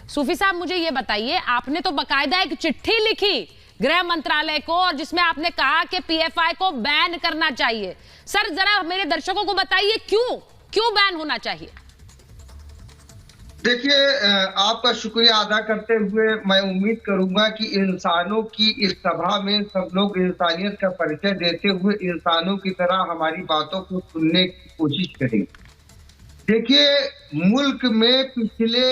सूफी साहब मुझे ये बताइए, आपने तो बकायदा एक चिट्ठी लिखी गृह मंत्रालय को और जिसमें आपने कहा कि पीएफआई को बैन करना चाहिए। सर जरा मेरे दर्शकों को बताइए क्यों बैन होना चाहिए? देखिए, आपका शुक्रिया अदा करते हुए मैं उम्मीद करूंगा कि इंसानों की इस सभा में सब लोग इंसानियत का परिचय देते हुए इंसानों की तरह हमारी बातों को सुनने की कोशिश करें। देखिए, मुल्क में पिछले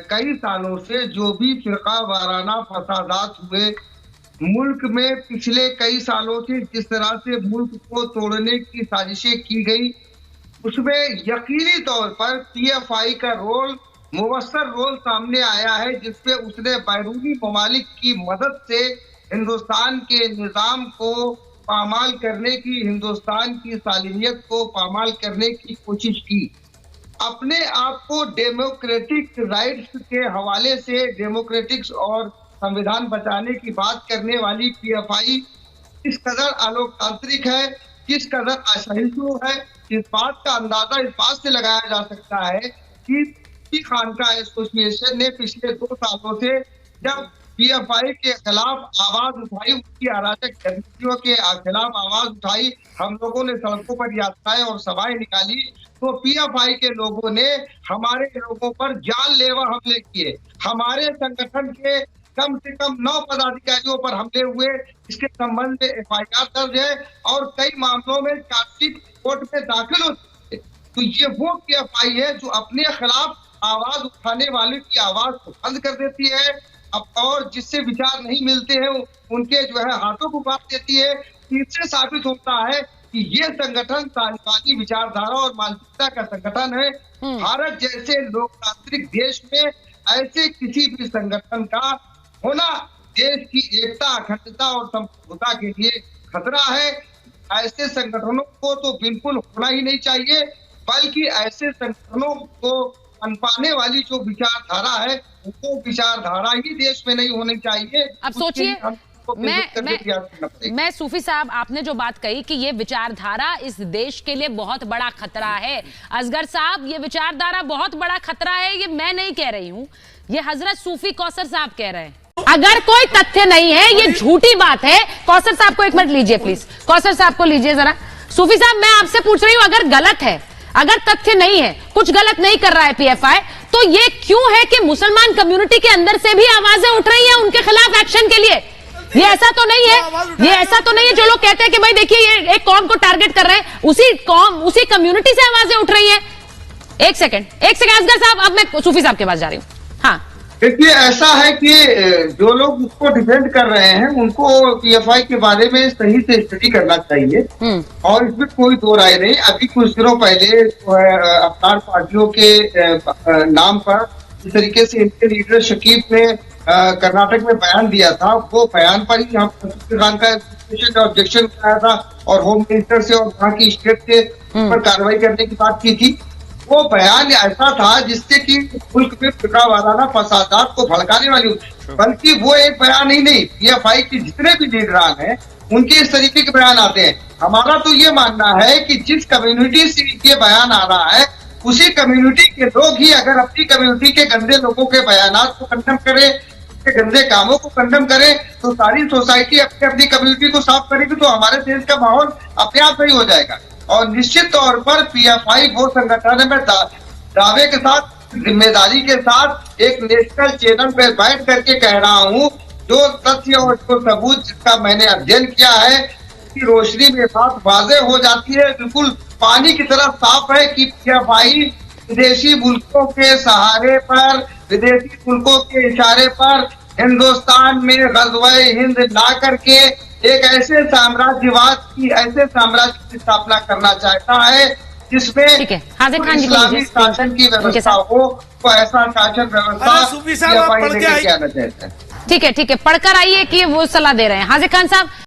कई सालों से जो भी फिरका वाराना फसादात हुए, मुल्क में पिछले कई सालों से जिस तरह से मुल्क को तोड़ने की साजिशें की गई, उसमें यकीनी तौर पर पीएफआई का रोल, मुवस्सर रोल सामने आया है, जिसपे उसने बैरूनी ममालिक की मदद से हिंदुस्तान के निजाम को पामाल करने की, हिंदुस्तान की सालिमियत को पामाल करने की कोशिश की। अपने आप को डेमोक्रेटिक राइट्स के हवाले से डेमोक्रेटिक्स और संविधान बचाने की बात करने वाली पीएफआई किस कदर अलोकतांत्रिक है, किस कदर असहिष्णु है, इस बात का अंदाजा इस बात से लगाया जा सकता है कि खानका एसोसिएशन ने पिछले 2 सालों से जब पीएफआई के खिलाफ आवाज उठाई, उसकी अराजक गतिविधियों के खिलाफ आवाज उठाई, हम लोगों ने सड़कों पर यात्राएं और सभाएं निकाली, तो पीएफआई के लोगों ने हमारे लोगों पर जानलेवा हमले किए। हमारे संगठन के कम से कम 9 पदाधिकारियों पर हमले हुए। इसके संबंध में एफआईआर दर्ज है और कई मामलों में चार्जशीट कोर्ट में दाखिल हो चुकी है। तो ये वो पीएफआई है जो अपने खिलाफ आवाज उठाने वाले की आवाज को बंद कर देती है और जिससे विचार नहीं मिलते हैं उनके जो है हाथों को काट देती है। इससे साबित होता है कि ये संगठन तालिबानी विचारधारा और मानसिकता का संगठन है। भारत जैसे लोकतांत्रिक देश में ऐसे किसी भी संगठन का होना देश की एकता, अखंडता और संप्रभुता के लिए खतरा है। ऐसे संगठनों को तो बिल्कुल होना ही नहीं चाहिए, बल्कि ऐसे संगठनों को अनपाने वाली जो विचारधारा है वो विचारधारा ही देश में नहीं होनी चाहिए। अब सोचिए, मैं सूफी साहब, आपने जो बात कही कि ये विचारधारा इस देश के लिए बहुत बड़ा खतरा है। असगर साहब, ये विचारधारा बहुत बड़ा खतरा है, ये मैं नहीं कह रही हूं, ये हजरत सूफी कौसर साहब कह रहे हैं। अगर कोई तथ्य नहीं है, ये झूठी बात है। कौसर साहब को 1 मिनट लीजिए प्लीज, कौसर साहब को लीजिए जरा। सूफी साहब, मैं आपसे पूछ रही हूं, अगर गलत है, अगर तथ्य नहीं है, कुछ गलत नहीं कर रहा है पीएफआई, तो ये क्यों है कि मुसलमान कम्युनिटी के अंदर से भी आवाजें उठ रही हैं उनके खिलाफ एक्शन के लिए? ये ऐसा तो नहीं है, ये ऐसा तो नहीं है जो लोग कहते हैं कि भाई देखिए ये एक कौम को टारगेट कर रहे हैं, उसी कौम, उसी कम्युनिटी से आवाजें उठ रही हैं। एक सेकंड असगर साहब, अब मैं सूफी साहब के पास जा रही हूँ। हाँ, देखिए, ऐसा है कि जो लोग उसको डिफेंड कर रहे हैं उनको पीएफआई के बारे में सही से स्टडी करना चाहिए और इसमें कोई दो राय नहीं। अभी कुछ दिनों पहले अफगान पार्टियों के नाम पर जिस तरीके से इनके लीडर शकीब ने कर्नाटक में बयान दिया था, वो बयान पर ही हम खान का ऑब्जेक्शन कराया था और होम मिनिस्टर से और वहाँ की स्टेट से पर कार्रवाई करने की बात की थी। वो बयान ऐसा था जिससे कि मुल्क में फिरका वाराना फसादात को भड़काने वाली, बल्कि वो एक बयान ही नहीं, पीएफआई के जितने भी लीडरान हैं उनके इस तरीके के बयान आते हैं। हमारा तो ये मानना है कि जिस कम्युनिटी से ये बयान आ रहा है उसी कम्युनिटी के लोग ही अगर अपनी कम्युनिटी के गंदे लोगों के बयानात को कंडम करें, उसके गंदे कामों को कंडम करें, तो सारी सोसाइटी अपनी अपनी कम्युनिटी को साफ करेगी, तो हमारे देश का माहौल अपने आप सही हो जाएगा। और निश्चित तौर पर पीएफआई वो संगठन है, मैं दावे के साथ, जिम्मेदारी के साथ एक नेशनल चैनल पे बैठ करके कह रहा हूँ, जो तथ्य और जो सबूत जिसका मैंने अध्ययन किया है उसकी रोशनी में बात वाज़ेह हो जाती है, बिल्कुल पानी की तरह साफ है कि पीएफआई विदेशी मुल्कों के सहारे पर, विदेशी मुल्कों के इशारे पर हिंदुस्तान में ग़ज़वा-ए हिंद ला करके एक ऐसे साम्राज्यवाद की, ऐसे साम्राज्य की स्थापना करना चाहता है जिसमें इस्लामी शासन की व्यवस्था हो, तो ऐसा शासन व्यवस्था ठीक है, पढ़कर आइए कि वो सलाह दे रहे हैं। हाजिर खान साहब,